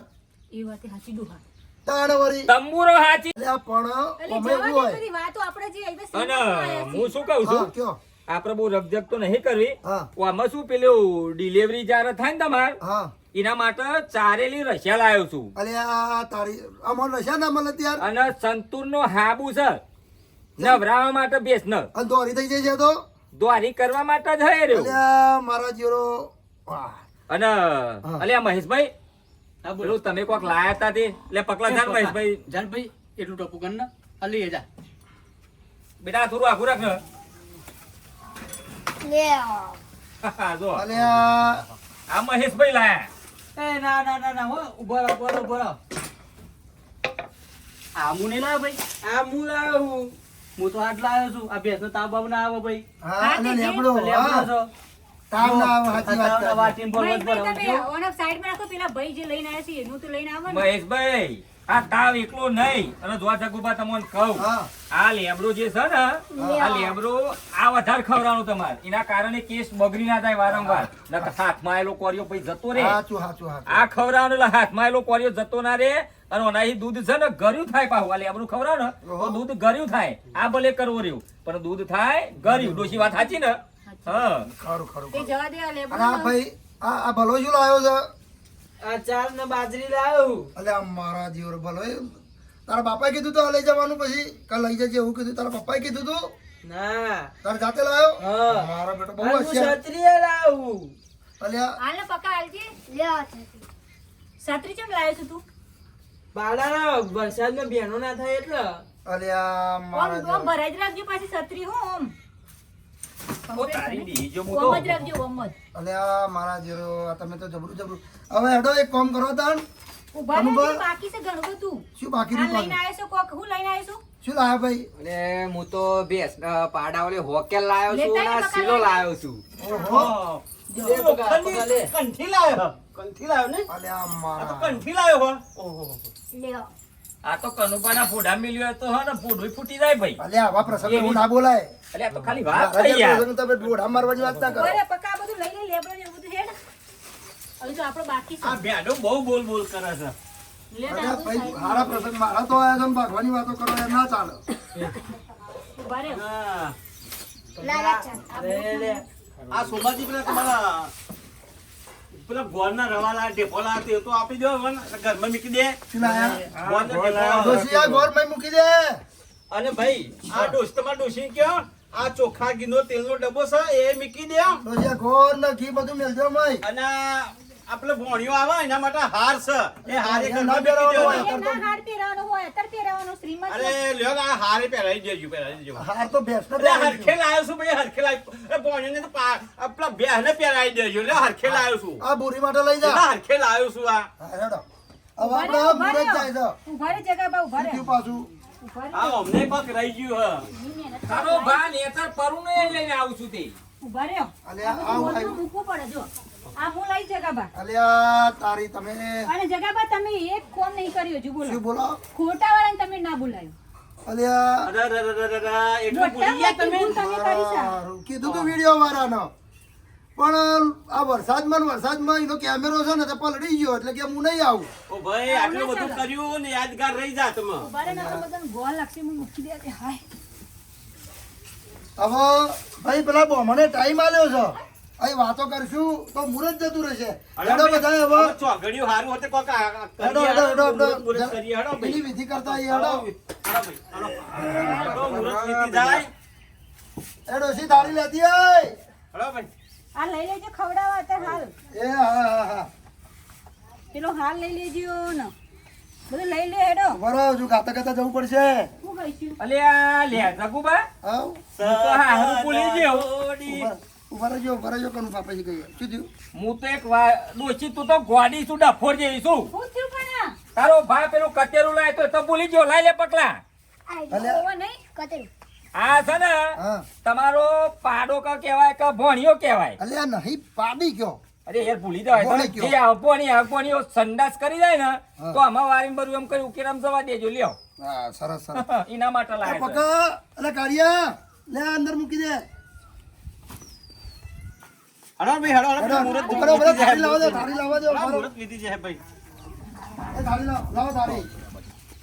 એ વાતે સાચી ડોહા. તાણ વળી તંબુરો હાચી અલ્યા પણ એટલે અમે એવું જવા દે હોય બધી વાતો આપણે જે આવી અને શ્રીમંતમાં હું શું કહું હા છું કયો આપણે બહુ રકજક તો નહીં કરવી હા આમાં શું પેલું ડિલિવરી જ્યારે થાય ને તમારે હા એના માટે ચારેલી રશિયા લાવ્યો છું અલ્યા તારી અમાર નશા ના મળે ત્યાર અને સંતૂર નો હાબુ છે નવરાવા માટે બેસ ન અને દોરી થઈ જાય છે તો દ્વારી કરવા માટે જ હે રહ્યો અલ્યા મારા જીરો વાહ અને અલ્યા મહેશભાઈ હા બોલો પેલું તમે કોક લાયા હતા તે એટલે પકલા જાન મહેશભાઈ જાનભાઈ એટલું ટપુ કર ને આ લઈ જા બેટા થોડું આખું રાખ ને. જો અલ્યા આ મહેશભાઈ લાયા એ ના ના ના ના હો ઉભો રહો ઉભો રહો આ હું નહીં લાવ્યો ભાઈ આ હું લાવ્યો હું તો આટ લાવ્યો છું આ ભેંસનો તાવ બાવ ના આવે ભાઈ હા અને લેબડો લેબડો હા છો તાવ ના આવે સાચી વાત તાવના છે. વાટીને બોલવા જ ભાઈ, બરાબર તમે ઓને સાઈડમાં રાખો પેલા ભાઈ જે લઈને આવ્યા છે એનું તો લઈને આવો ને. મહેશભાઈ આ તાવ એકલો નહીં અને જોવા જગુબા તમને કહું હા આ લેબડો જે છે ને આ લેબડો આ વધારે ખવડાવવાનું તમારે એના કારણે કેસ બગડી ના થાય વારંવાર નકર હાથમાં આવેલો કોરિયો પછી જતો રે હાચું હાચું હાચું આ ખવડાવવાનું એટલે હાથમાં આવેલો કોરિયો જતો ના રે અને ઓનાથી દૂધ છે ને ગર્યું થાય પાછું આ લેબડું ખવડાવો ને તો દૂધ ગર્યું થાય આ ભલે કરવું રહ્યું પણ દૂધ થાય ગર્યું ડોશી વાત સાચી ને હા ખરું ખરું તે ખરું. જવા દે આ અને આ લેબડો ભાઈ આ ભલો શું લાવ્યો છે આ ચાર ને બાજરી લાવ્યો અલ્યા મારા જીવર ભલો એ તારા બાપાએ કીધું તો લઈ જવાનું પછી કાલ લઈ જજે એવું કીધું તારા પપ્પાએ કીધું તું ના તારે જાતે લાવ્યો હા. મારો બેટો બહુ હું હોશિયાર ક્ષત્રિય લાવું અલ્યા હાલ ને પકા હાલજે છત્રી ચમ લાવ્યો છું તું બાળાના વરસાદમાં બેનો ના થાય એટલે અલ્યા મારા ઓમ ભરાઈ જ રાખજો પાછી છત્રી હો ઓમ ઓ તારી બીજો ઓમ મોટો જ રાખજો ઓમ જ અલ્યા મારા જીરો આ તમે તો જબરું જબરું હવે હેડો એક કામ કરો તાણ ઉભા અનુભવ? રહે બાકી છે ઘણું બધું શું બાકી આ નું લઈને આવ્યો છો કોક હું લઈને આવ્યો છું શું લાયા ભાઈ અને હું તો ભેંસ પાડા ઓલે હોકેલ લાવ્યો છું લેતા ને આય સીલો બકા લાવ્યો છું ઓહો કંઠી લાવ્યો કંઠી લાવ્યો ને અલ્યા આ તો મારા કંઠી લાવ્યો હો ઓહો આ તો કનુપાના ફોડા મિલ્યો તો હે ને ફોડું ફૂટી જાય ભાઈ અલ્યા આવા પ્રસંગ હું ના બોલાય એટલે આ તો ખાલી વાત થઈ યાર પ્રસંગ તમે ઢોઢા મારવાની વાત ના કરો અરે પકા આ બધું લઈ લે લેબડો ને એવું બધું હેડ હવે તો આપણો બાકી છે આ ભેડો બહુ બોલ બોલ કરે છે લે ને અલ્યા આ બધું ભાઈ સાઈડ. હારા પ્રસંગ મારા તો આયા છે ને ભગવાનની વાતો કરો એ ના ચાલે ઉભા રહે હા આ બધું આ સોમાજી પેલા તમારા પેલા ગોળના રવાલા ઢેફોલા તે તો આપી દો વન ઘરમાં મૂકી દે શું લાયા ગોળના ઢેફોલા. ડોશિયા ગોર માં મૂકી દે અને ભાઈ આ ડોશ તમારા ડોશી કયો આ ચોખા ઘીનો તેલનો ડબ્બો છે એ મૂકી દે ડોશિયા ગોર ને ઘી બધું મેલજો મય અને આપણે ભોણિયો આવે એના માટે હાર છે એ હારે ના ઘરમાં પહેરવાનો મૂકી હોય. દેવાનો. એ ના હાર પહેરવાનો હોય અત્યારે પહેરવાનો શ્રીમંત અરે લ્યો ને આ હારે પહેરાવી દેજો પહેરાવી દેજો હાર તો ભેંસ ને અરે હરખે લાવ્યો છું ભાઈ હરખે લાવ્યો એ ભોણિયોને તો આપણા બેહને પહેરાવી દેજો લે હરખે લાવ્યો છું આ બોરી માટે લઈ જા ના હરખે લાવ્યો છું આ હા, હેડો હવે આપણે મુરત જાય છે ઉભા રહે જગા બા ઉભા રહે થયું પાછું ઉભા આ રહે અમને કોક રહી ગયું હે ની મહેનત તારો ભા નેતર પરું ને લઈને આવું છું તે ઉભા રહે અલ્યા આ આવું બધું આવ્યું મૂકવું પડે જો આ હું લઈ જગા બા અલ્યા તારી તમે અને જગા બા તમે એક કોમ નહીં કર્યો જો બોલો શું બોલો ખોટા વાળાને તમે ના બોલાયો અલ્યા અરે અરે અરે અરે અરે એટલું મોટા ભૂલી ગયા તમે મોટી ભૂલ તમે કરી છે સારું. કીધું તું વિડીયો વાળાનો પણ આ વરસાદમાં એનો કેમેરો છે ને તો પલળી ગયો એટલે કે હું નહીં આવું ઓ ભાઈ આટલું બધું કર્યું ને યાદગાર રહી જા તમે ઉભા રહે ના તો બધાને ગોળ લાગશે હું મૂકી દે કે હાય હવે ભાઈ પેલા બોમને ટાઈમ આલ્યો છે અહીં વાતો કરશું તો મુરત જતું રહેશે હેડો બધા હવે ચોઘડિયું હારું હોતે કોક હેડો હેડો હેડો મુરત કરીએ હેડો એની ભાઈ વિધિ કરતા આવીએ, હેડો હેડો મુરત વીતી જાય હેડો સી દાડી લેતી આય હેડો ભાઈ આ લઈ લેજો ખવડાવવા અત્યારે હાલ એ હા પેલો હાલ લઈ લેજો ને બધું લઈ લે હેડો બરાબર જો ગાતા ગાતા જવું પડશે હું કહીશું અલ્યા લે રઘુબા આવ હું તો હારું ભૂલી ગયો ઉભા રહેજો કનું પાપાજી કહીએ શું થયું હું તો એક ડોશી તું તો ગોડી છું ડફોર જેવી છું હું થયું પણ તારો ભા પેલું કચેરું લાય તો ભૂલી ગયો લાય લે પકલા અલ્યા. ઓવા નહીં આ છે ને હા તમારો પાડો કા કહેવાય કે ભણિયો કહેવાય અલ્યા નહીં પાડી ગયો અરે યાર ભૂલી જવાય ભોણી તમે કયો? જે આવપોની સંડાસ કરી જાય ને હા. તો આમાં વારીને બધું એમ કરી ઉકેરામ જવા દેજો લ્યો હા સરસ સરસ એના માટે એ લાગે છે. પકા અલે કાળિયા લે અંદર મૂકી દે હેડો ભાઈ હેડો હેડો, મુરત ઉભા રહો, થાળી લાવવા દો થાળી લાવવા દો હેડો, ઉભા રહો. મુરત વીતી જાય ભાઈ એ થાળી લાવો થાળી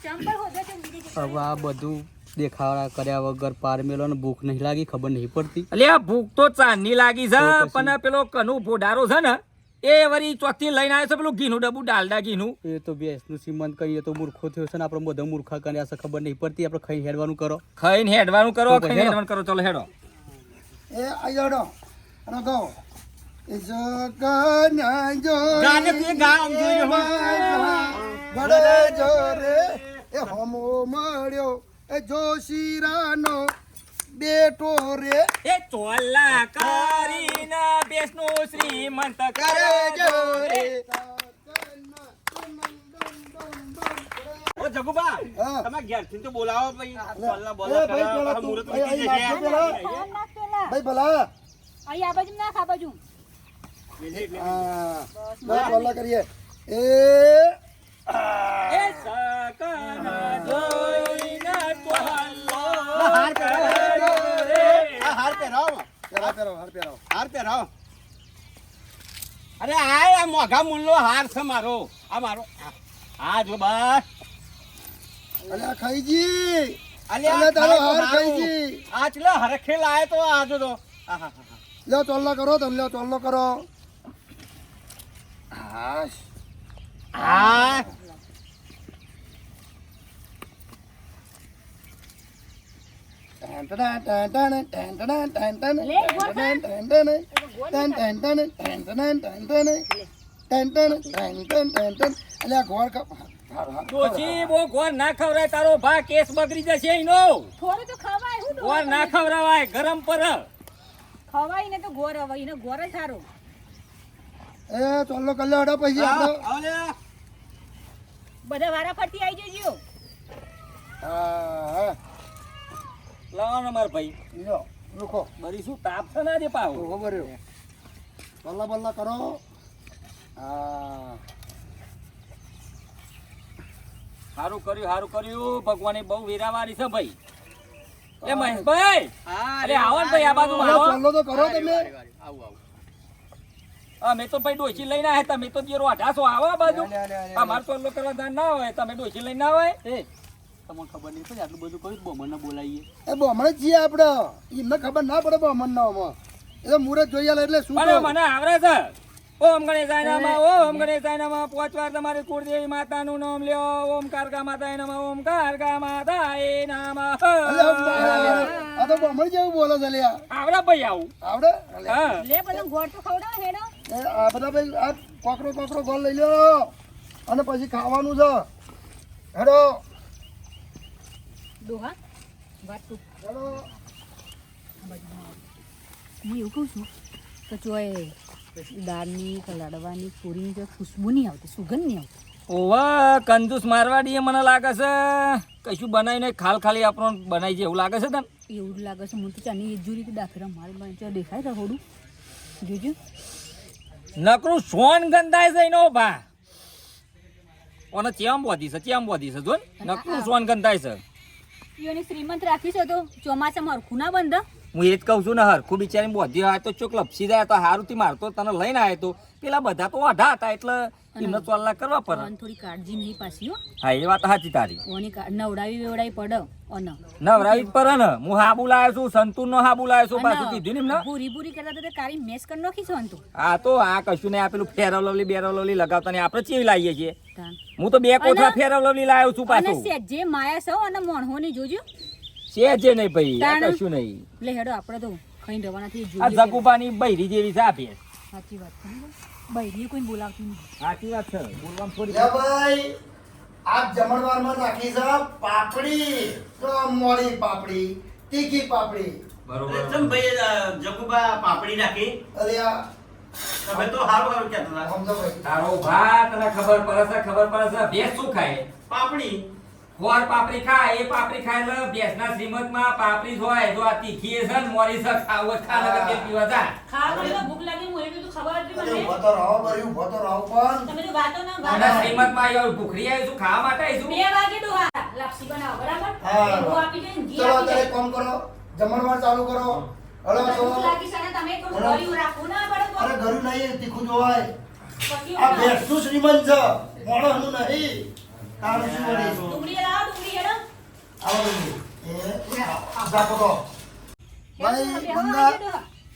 ચંપલ હોદે છે મૂકી દેજો. હવે આ બધું દેખાડા કર્યા વગર પાર મેલો ને ભૂખ નહીં લાગી ખબર નહીં પડતી અલ્યા ભૂખ તો ચાંદની લાગી છે તો પછી? પણ પેલો કનુ ભોડારો છે ને એ વળી ચોથી લઈને આવ્યો છે પેલું ઘીનું ડબ્બુ ડાલડા ઘીનું એ તો ભેંસનું સીમંત કરીએ તો મૂર્ખો થયો છે ને આપણે બધા મૂર્ખા કર્યા છે ખબર નહીં પડતી આપણે ખાઈ હેડવાનું કરો ખાઈને હેડવાનું કરો તો પછી ખાઈને હેડો. હેડવાનું કરો ચલો હેડો એ આઈ હેડો અને કહો એ જગના જો ગાને તું ગા આમ જોઈ રહ્યો. ગળે જોરે એ હમો મળ્યો એ જોશીરાનો બેટો રે એ ચોલા કરીને બેસનું શ્રીમંત કરે જોરે ઓ જગુબા હા. તમે ઘેરથી તો બોલાવો ભાઈ બોલા એ બોલા ભાઈ પેલા કરે તું મુરત ભાઈ વીતી અહીં જશે નાખજો પેલા. ખાવા નાખ પેલા. ભાઈ ભલા અહીં આ બાજુ નાખ આ બાજુ હા બસ બોલા કરીએ એ એ સકન જોઈને ચોલ્લો હાર પહેરાવો આ હાર પહેરાવો પહેરાવો હાર પહેરાવો હાર પહેરાવો અરે આ મોઘા મૂલ્યનો હાર છે મારો આ મારો આ જો બસ અલ્યા ખાઈજી અલ્યા અલ્યા તારો ખાય તો હાર સારું. ખાઈજી આ ચલો હરખે લાય તો આ જો તો આહા. લ્યો ચોલ્લો કરો તમે લ્યો ચોલ્લો કરો હાશ આ ડોશી બહુ ગોળ ના ખવરાય, તારો ભા કેસ બગડી જશે એનો. થોડું તો ખવાય હું ગોળ ના ખવરાવાય, ગરમ પર. ખવાય ને તો ગોર હવે એનો ગોર જ સારો. એ ચોલ્લો કલ્લો હડો પછી આપણો. આવો લે. બધા વારા ફરતી આવી જજો. હા લાવો ને માર ભાઈ. લ્યો રૂકો બરી શું તાપ છે ને આજે પાવ. રૂકો બર્યો બલ્લા બલ્લા કરો. હા સારું કર્યું ભગવાને બહુ વેરાવારી છે ભાઈ. એ મહેશભાઈ, અરે આવો ને ભાઈ આ બાજુ અરે આવો. ચોલ્લો તો કરો તમે. અમે તો ભાઈ ડોશી લઈને આવ્યા, તમે તો જે રોઢાસો આવો આ બાજુ. લે, લે, લે. અમાર ચોલ્લો કરવા દાન ના હોય, તમે ડોશી લઈને ના હોય. એ તમને ખબર નહીં પડે આટલું બધું કર્યું બોમને બોલાવીએ. એ બોમણે જ છીએ આપણે. એમને ખબર ના પડે બોમણ આમાં. એ તો મુરત જોઈ આલે એટલે શું અરે કહું? મને આવડે છે. ઓમ ગણેશાય નમઃ, ઓમ ગણેશાય નમઃ. 5 વાર તમારી કુળદેવી માતાનું નામ લ્યો. ઓમ કારકા માતાય નમઃ, ઓમ કારકા માતાય નમઃ. આ તો બોમણ જેવું બોલે છે લ્યા. આવડે ભાઈ આવું. આવડે? હા. લે બધા ગોળ તો ખવડાવ હેડો. એ આ બધા ભાઈ આ કોકરો ગોળ લઈ લ્યો અને પછી ખાવાનું છે. હેડો ડોહા વાત તું. હેડો. હું એવું કહું છું કે ચોય દાળની કે લાડવાની પૂરીની જો ખુશ્બુ નહીં આવતી, સુગંધ નહીં આવતી. ઓવા કંજૂસ મારવાડી મને લાગે છે કશું બનાવીને ખાલી આપણો બનાવી છે એવું લાગે છે તને. એવું જ લાગે છે. મને તો ચાની એજુરી દાખલા મારી મને જો દેખાય છે થોડું જોજો. નકરું સોન ગંધાય છે એનો ભા. ઓને ચેમ બોધી છે જો ને. નકરું સોન ગંધાય છે. એની શ્રીમંત રાખી છે તો ચોમાસામાં હરખું ના બંધ. હું એ જ કહું છું ને, હરખું બિચારી બોધી હોય તો ચોક લપસી જાય તો હારું થી મારતો તને લઈને આવ્યો તો. પેલા બધા તો ઓઢા હતા એટલે એમને ચોલ્લા કરવા પડે. ઓન થોડી કાળજી નહીં પાછી હો. હા એ વાત સાચી તારી. ઓની નવડાવી વેવડાવી પડે ઓન. નવરાવી જ પડે ને. હું હાબુ લાવ્યો છું, સંતૂર નો હાબુ લાવ્યો છું, પાછું કીધું ને એમને. ભૂરી કરતા તો કાળી મેસ કરી નાખી છો તું. આ તો આ કશું નહીં, આ પેલું ફેરવ લવલી બેરવ લવલી લગાવતા ને આપણે ચેવી લાવીએ છીએ. તાન. હું તો 2 કોઠા ફેરવ લવલી લાવ્યો છું અને પાછું. સેજે માયા સૌ અને મોણહોની જોજો. છે નહીં ભાઈ, આ તાણ. કશું નહીં. લે હેડો આપણે તો ખાઈને રવાનાથી આ જોઈએ. જગુબાની બૈરી જેવી છે આ ભેંસ. સાચી વાત છે બૈરી કોઈ બોલાવતી નહીં. સાચી વાત છે. બોલવામાં થોડી લે ભાઈ આજ જમણવારમાં નાખી છે પાપડી. તો મોળી પાપડી, તીખી પાપડી. ચમ ભાઈ જગુબા પાપડી નાખી. અરે આ તમે તો હારું કહેતા હતા. સમજો ભાઈ. તારો ભા તને ખબર પડે છે ભેંસ શું ખાય. પાપડી ખોર પાપડી ખાય, એ પાપડી ખાય એટલે ભેંસના શ્રીમતમાં પાપડી જ હોય. જો આ તીખી છે ને મોરી છે, ખાવું જ ખા નકર તે પીવા જા. ખાવા ભૂખ લાગી હું એવી તો ખબર હતી અરે મને. ઉભો તો રહો બરી, ઉભો તો રહો પણ. તમે તો વાતો ના અને શ્રીમતમાં આવ્યો ભૂખરી આવી છું, ખાવા માટે આવી છું. 2 વાગે ડોહા લાપસી બનાવો બરાબર. હા. હું આપી દે ઘી ચલો આપી અત્યારે દે. કામ કરો, જમણવાર ચાલુ કરો. હલો તો ભૂખ લાગી છે ને તમે થોડું ગળ્યું રાખવું ના પડે તો. અરે ઘરું નહીં તીખું જોવાય. પછી આ ભેંસનું શ્રીમંત છે, મોણસનું નહીં. તારું શું વળી? ડુંગળી લાવો ડુંગળી હેડો. આવો એ આ પકડો. ભાઈ બંગા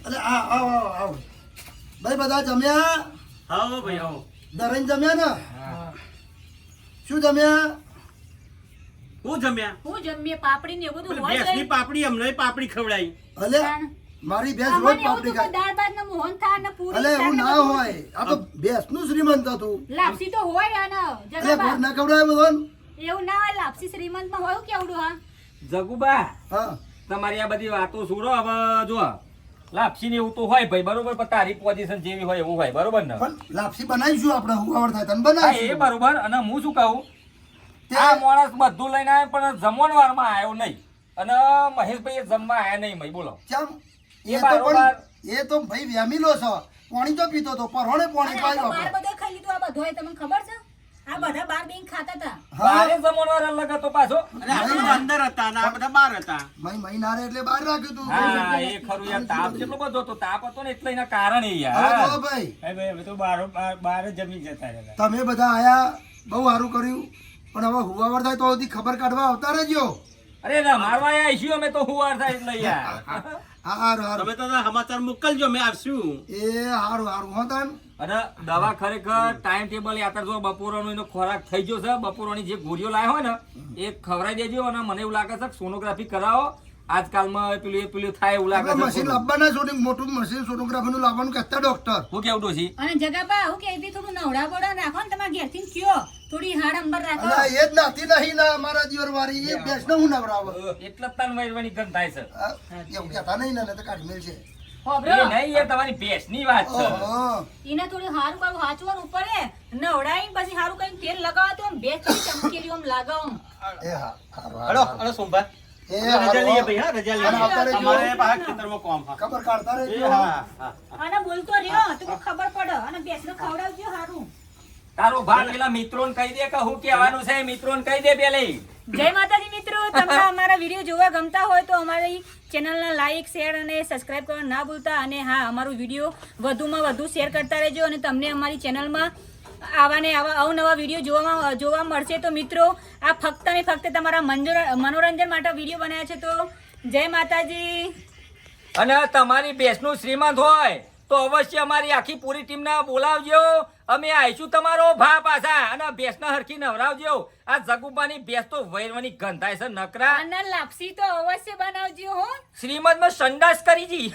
અરે આવો. ભાઈ બધા જમ્યા? આવો ભાઈ આવો. દરેક જમ્યા ને? શું જમ્યા? હું જમ્યા હું જમીએ પાપડી ને એવું બધું હોય ભેંસની છે. પાપડી અમને પાપડી ખવડાવી. અલે મારી ભેંસ રોજ અમારે એવું પાપડી તો કોઈ ખાય. દાળ ભાત ને મોહન થાળ ને પૂરી અલે શાક એવું ને ના બધું. હોય. આ તો ભેંસનું શ્રીમંત હતું. લાપસી તો હોય આને અલે જગાબા. ઘર ના ખવડાવે બધો. એવું ના હોય લાપસી શ્રીમંત માં હોય કેવડું હા. જગુબા હા તમારી આ બધી વાતો છોડો. હવે જો લાપસી ને એવું તો હોય ભાઈ બરોબર, પણ તારી પોઝિશન જેવી હોય એવું હોય બરોબર ને. પણ લાપસી બનાવીશું આપણે, હુવાવડ થાય તને હા એ બનાવીશું. બરોબર. અને હું શું કહું, તે- આ માણસ બધું લઈને આવ્યો પણ જમણવારમાં આવ્યો નહીં. અને મહેશભાઈ જમવા આવ્યા નહીં ભાઈ. બોલો ચમ એ એ તો બારોબાર. પણ એ તો ભાઈ વ્યામીલો છે. પાણી તો પીતો તો પરોણે પાણી અને આ તો પાયું બાર આપણે. બધો ખાઈ લીધું આ બધોય તમને ખબર છે. આ બધા બાર બેન ખાતા હતા. બારે જમણવાર અલગ હતો પાછો. અને આ બધા અંદર હતા અને આ બધા બહાર હતા. મહિનારે એટલે બહાર રાખ્યું તું. હા એ ખરું યાર. તાપ કેટલો બધો હતો. તાપ હતો ને એટલે એના કારણે હવે યાર. તો ભાઈ અમે તો બહાર જમી જતા રહેતા. તમે બધા આયા બહુ સારું કર્યું, પણ હવે હુવાવડ થાય તો હજી ખબર કાઢવા આવતા રહેજો. અરે ના મારવા આવીશું અમે તો હુવાર થાય એટલે યાર. હારું હારું તમે તો સમાચાર મોકલજો મેં આવશું. એ હારું હારું હો તાન. અને દવા ખરેખર ટાઈમ ટેબલ યાત્રા જો બપોરનો એનો ખોરાક થઈ ગયો છે. બપોરની જે ગોળીઓ લાવ્યો હોય ને એ ખવડાવી દેજો. અને મને એવું લાગે છે કે સોનોગ્રાફી કરાવો આજકાલમાં પેલું થાય એવું લાગે આપણે છે મશીન ખોટું. લાવવાના શૂટિંગ મોટું મશીન સોનોગ્રાફીનું લાવવાનું કહેતા ડોક્ટર. હું કેવું ડોશી? અને જગાબા હું કે થોડું નવડા બોડા નાખો ને તમારા ઘેરથી કયો થોડી હાડ અંબર રાખો અને એ જ નાતી નહીં ને અમારા દિયોરવાળી, એ ભેંસને હું નવરાવે. એટલે જ તાન વૈરવાની ગંધ થાય છે. આ, એવું કહેતા નહીં ને, નહીં તો કાઢી મેલ છે. હોબરો એ નહીં, એ તમારી ભેંસની વાત છે. ઓહો. એને થોડું હારું બારું હાચવાનું ઉપરે નવડાઈને પછી હારું કઈ તેલ લગાવો તો આમ બે ચમકેલી આમ લાગાવ એ હા, હારું, હલો હારું. હલો સોમભા એ રજા હારું. લઈએ ભાઈ હા રજા અને આપણે લઈએ જો- અમારે પાછા ખેતરમાં કામ હા ખબર કાઢતા એ રહેજો. હા હા અને બોલતો રહ્યો તો ખબર પડે અને બેસને ખવડાવજો હારું તારો ભાગ પેલા મિત્રોને કહી દે કે હું કહેવાનું છે, મિત્રોને કહી દે પેલી. જય માતાજી મિત્રો, તમને અમારા વિડીયો જોવા ગમતા હોય તો અમારી ચેનલને લાઈક શેર અને સબસ્ક્રાઇબ કરવાનું ના ભૂલતા. અને હા, અમારું વિડીયો વધુમાં વધુ શેર કરતા રહેજો. અને તમને અમારી ચેનલમાં આવા ને આવા અવનવા વિડીયો જોવા મળશે. તો મિત્રો, આ ફક્ત ને ફક્ત તમારા મનોરંજન માટે વિડીયો બનાવ્યા છે. તો જય માતાજી. અને તમારી ભેંસનું શ્રીમંત હોય તો અવશ્ય અમારી આખી પૂરી ટીમને બોલાવજો. અમે આવીશું તમારો ભા પાછા અને ભેંસને હરખી નવરાવજો. આ જગુબાની ભેંસ તો વૈરવાની ગંધાય છે નકરા. અને લાપસી તો અવશ્ય બનાવજો હો. શ્રીમંતમાં સંડાસ કરી જી.